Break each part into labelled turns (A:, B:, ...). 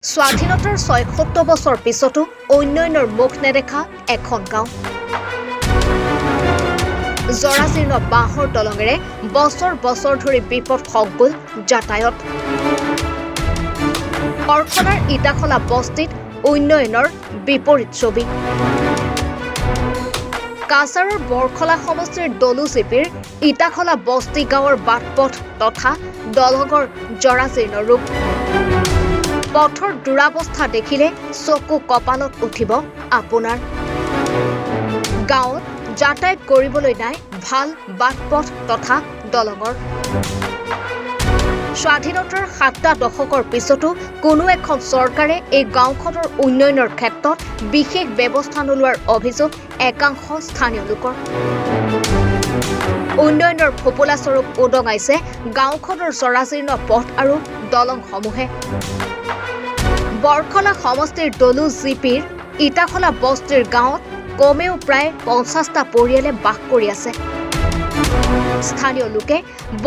A: স্বাধীনতাৰ ৭৬ বছৰ পিছতো উন্নয়নৰ মুখ নেদেখা এখন গাঁও। জৰাজীৰ্ণ বাঁহৰ দলঙেৰে বছৰ বছৰ ধৰি বিপদ সংকুল যাতায়াত। অৰ্খলাৰ ইটাখলা বস্তিত উন্নয়নৰ বিপৰীত ছবি। কাছাৰৰ বৰখলা সমষ্টিৰ দলু জিপিৰ ইটাখলা বস্তি গাঁৱৰ বাটপথ তথা দলঙৰ জৰাজীৰ্ণ ৰূপ। পথৰ দুৰাৱস্থা দেখিলে চকু কপালত উঠিব আপোনাৰ। গাঁৱত যাতায়াত কৰিবলৈ নাই ভাল বাটপথ তথা দলঙৰ। স্বাধীনতাৰ ৭টা দশকৰ পিছতো কোনো এখন চৰকাৰে এই গাঁওখনৰ উন্নয়নৰ ক্ষেত্ৰত বিশেষ ব্যৱস্থা নোলোৱাৰ অভিযোগ একাংশ স্থানীয় লোকৰ। উন্নয়নৰ ফোপোলাস্বৰূপ উদঙাইছে গাঁওখনৰ জৰাজীৰ্ণ পথ আৰু দলংসমূহে। বৰখলা সমষ্টিৰ দলু জিপিৰ ইটাখলা বস্তিৰ গাঁৱত কমেও প্ৰায় ৫০টা পৰিয়ালে বাস কৰি আছে। স্থানীয় লোকে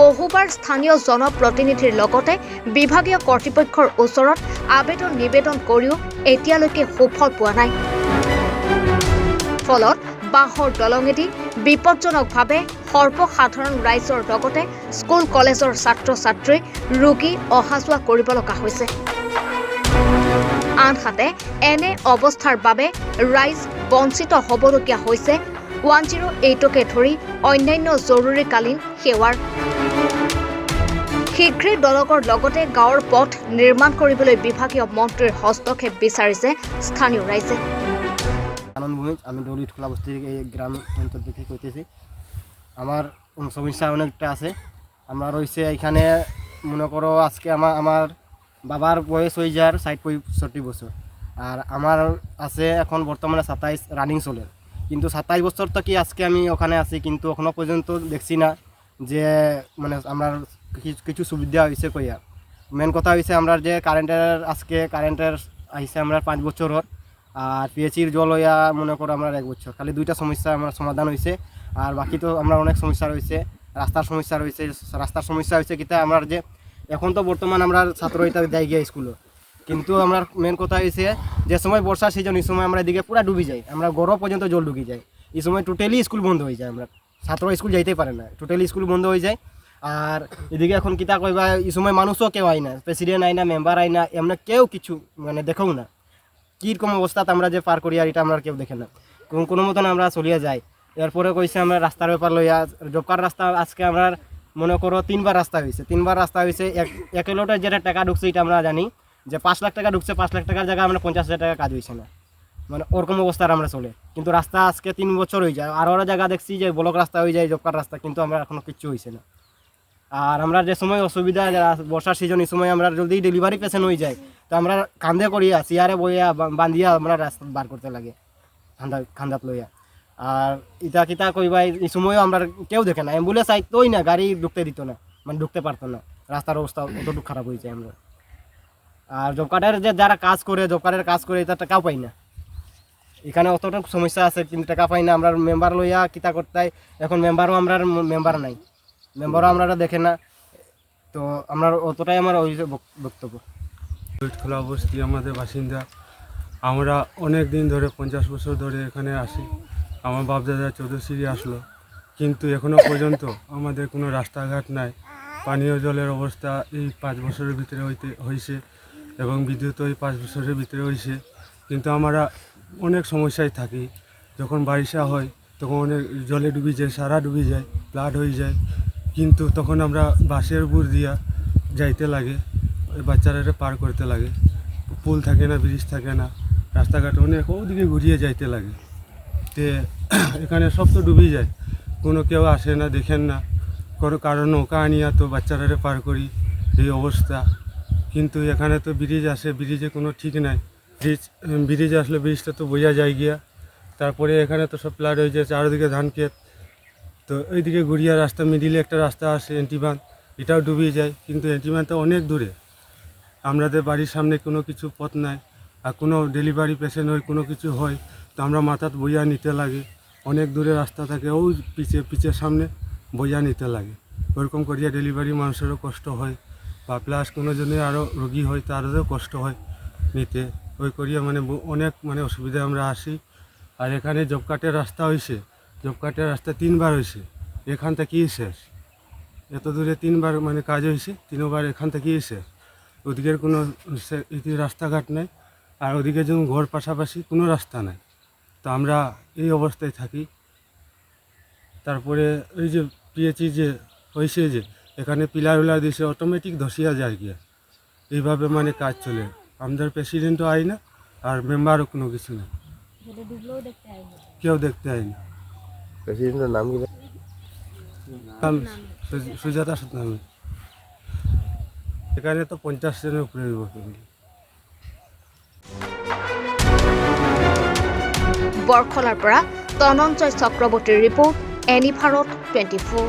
A: বহুবাৰ স্থানীয় জনপ্ৰতিনিধিৰ লগতে বিভাগীয় কৰ্তৃপক্ষৰ ওচৰত আবেদন নিবেদন কৰিও এতিয়ালৈকে সুফল পোৱা নাই। ফলত বাঁহৰ দলঙেদি বিপদজনকভাৱে সৰ্বসাধাৰণ ৰাইজৰ লগতে স্কুল কলেজৰ ছাত্ৰ ছাত্ৰী ৰোগী অহা যোৱা কৰিব লগা হৈছে। আনহাতে এনে অৱস্থাৰ বাবে ৰাইজ বঞ্চিত হ'বলগীয়া হৈছে 108কে ধৰি অন্যান্য জৰুৰীকালীন সেৱাৰ। শীঘ্ৰেই দলঙৰ লগতে গাঁৱৰ পথ নিৰ্মাণ কৰিবলৈ বিভাগীয় মন্ত্ৰীৰ হস্তক্ষেপ বিচাৰিছে স্থানীয় রাইজে।
B: আমি দলু ইটাখলা বস্তির এই গ্রাম অঞ্চল থেকে কইতেছি। আমার সমস্যা অনেকটা আছে। আমরা রয়েছে এখানে মনে করো আজকে আমার বাবার বয়স হয়ে যার ৬০-৬৫ বছর, আর আমার আছে এখন বর্তমানে ২৭ রানিং চলে। কিন্তু ২৭ বছর তো কি আজকে আমি ওখানে আছি, কিন্তু এখনো পর্যন্ত দেখছি না যে মানে আমরা কিছু সুবিধা হয়েছে কইয়া। মেন কথা হয়েছে আমরা যে কারেন্টের আইসে আমরা 5 বছর, আর পিএইচির জল হইয়া মনে করো আমরা 1 বছর। খালি 2টা সমস্যা আমার সমাধান হয়েছে, আর বাকি তো আমরা অনেক সমস্যা রয়েছে। রাস্তার সমস্যা হয়েছে কিতা আমরা যে এখন তো বর্তমান আমরা ছাত্র হইতে যাই গিয়ে স্কুলে, কিন্তু আমরা মেন কথা হয়েছে যে সময় বর্ষা সিজন এই সময় আমরা এদিকে পুরা ডুবি যাই, আমরা গড় পর্যন্ত জল ঢুকি যায়। এই সময় টোটালি স্কুল বন্ধ হয়ে যায়, আমরা ছাত্ররা স্কুল যাইতেই পারে না, টোটালি স্কুল বন্ধ হয়ে যায়। আর এদিকে এখন কিতা কইবা, এই সময় মানুষও কেউ আয় না, প্রেসিডেন্ট আয় না, মেম্বার আয় না, এমন কেউ কিছু মানে দেখেও না কীরকম অবস্থাতে আমরা যে পার করি, আর এটা আমরা কেউ দেখে না, কোনো মতন আমরা চলিয়া যাই। এরপরে কইছে আমরা রাস্তার ব্যাপার লইয়া, জব কার্ড রাস্তা আজকে আমরা মনে করো 3বার রাস্তা হয়েছে। 3বার রাস্তা হয়েছে, এক কিলোমিটার যেটা টাকা ঢুকছে এটা আমরা জানি যে 5 লাখ টাকা ঢুকছে, 5 লাখ টাকার জায়গায় আমরা 50,000 টাকা কাজ হয়েছে না, মানে ওরকম অবস্থার আমরা চলে। কিন্তু রাস্তা আজকে 3 বছর হয়ে যায়, আর ওরা জায়গা দেখছি যে ব্লক রাস্তা হয়ে যায়, জব কার্ড রাস্তা, কিন্তু আমরা এখনো কিচ্ছু হয়েছে না। আর আমরা যে সময় অসুবিধা বর্ষার সিজন, এই সময় আমরা জলদি ডেলিভারি পেশেন্ট হয়ে যায়, তো আমরা কান্দে করিয়া চেয়ারে বইয়া বান্ধিয়া আমরা রাস্তা বার করতে লাগে খান্দাত লইয়া। আর ইটা কিতা কইবা, এই সময়ও আমরা কেউ দেখে না, অ্যাম্বুলেন্স আইতোই না, গাড়ি ঢুকতে দিত না, মানে ঢুকতে পারতো না, রাস্তার অবস্থা অতটুকু খারাপ হয়ে যায় আমরা। আর জব কার্ডের যে যারা কাজ করে এটা টাকাও পাই না, এখানে অতটুকু সমস্যা আছে, কিন্তু টাকা পাই না। আমরা মেম্বার লইয়া কিতা করতে, এখন মেম্বারও আমরা নাই, মেম্বারও আমরা দেখে না, তো আমরা অতটাই আমার বক্তব্য।
C: ইটাখলা বস্তি আমাদের বাসিন্দা, আমরা অনেক দিন ধরে 50 বছর ধরে এখানে আসি। আমার বাপদাদা 14 আসলো, কিন্তু এখনও পর্যন্ত আমাদের কোনো রাস্তাঘাট নাই। পানীয় জলের অবস্থা এই 5 বছরের ভিতরে হয়েছে, এবং বিদ্যুৎ ওই 5 বছরের ভিতরে হয়েছে। কিন্তু আমরা অনেক সমস্যায় থাকি। যখন বারিশা হয় তখন অনেক জলে ডুবি যায়, সারা ডুবি যায়, ফ্লাড হয়ে যায়। কিন্তু তখন আমরা বাসের উপর দিয়া যাইতে লাগে, বাচ্চারা পার করতে লাগে, পুল থাকে না, ব্রিজ থাকে না, রাস্তাঘাট অনেক ওদিকে ঘুরিয়ে যাইতে লাগে। তে এখানে সব তো ডুবি যায়, কোনো কেউ আসে না, দেখেন না, কোনো কারণ নৌকা আনিয়া তো বাচ্চারা পার করি, এই অবস্থা। কিন্তু এখানে তো ব্রিজ আসে, ব্রিজে কোনো ঠিক নাই, ব্রিজ আসলে ব্রিজটা তো বোঝা যায় গিয়া। তারপরে এখানে তো সব ফ্লাড হয়ে যায়, চারিদিকে ধান ক্ষেত, তো এইদিকে ঘুরিয়া রাস্তা, মিডিলে একটা রাস্তা আসে এন্টিবান, এটাও ডুবিয়ে যায়। কিন্তু এন্টিবানটা অনেক দূরে, আমাদের বাড়ির সামনে কোনো কিছু পথ নাই। আর কোনো ডেলিভারি পেশেন্ট হয়, কোনো কিছু হয়, তো আমরা মাথাত বইয়া নিতে লাগে, অনেক দূরে রাস্তা থাকে, ওই পিছের সামনে বইয়া নিতে লাগে। ওরকম করিয়া ডেলিভারি মানুষেরও কষ্ট হয়, বা প্লাস কোনো জনে আরও রোগী হয়, তারও কষ্ট হয়। নিতে ওই করিয়া মানে অনেক মানে অসুবিধায় আমরা আসি। আর এখানে জব কার্ডের রাস্তা হয়েছে, জব কার্ডের রাস্তা 3বার হয়েছে, এখান থেকেই শেষ। এত দূরে 3বার মানে কাজ হয়েছে, 3বার এখান থেকেই শেষ। ওদিকের কোনো রাস্তাঘাট নেই, আর ওদিকে যেমন ঘর পাশাপাশি কোনো রাস্তা নাই। তো আমরা এই অবস্থায় থাকি। তারপরে ওই যে পিএইচই যে হয়েছে, যে এখানে পিলার উলার দিয়েছে, অটোমেটিক ধসিয়া যায় গিয়া। এইভাবে মানে কাজ চলে। আমাদের প্রেসিডেন্টও আয় না, আর মেম্বারও কোনো কিছু না, কেউ দেখতে আয় না।
B: প্রেসিডেন্টের নাম কি?
C: সুজাতা সতনামী। এখানে তো 50 জনের উপরে হইব।
A: বৰখলাৰ পৰা তনঞ্জয় চক্ৰৱৰ্তীৰ ৰিপৰ্ট, এনি ভাৰত 24।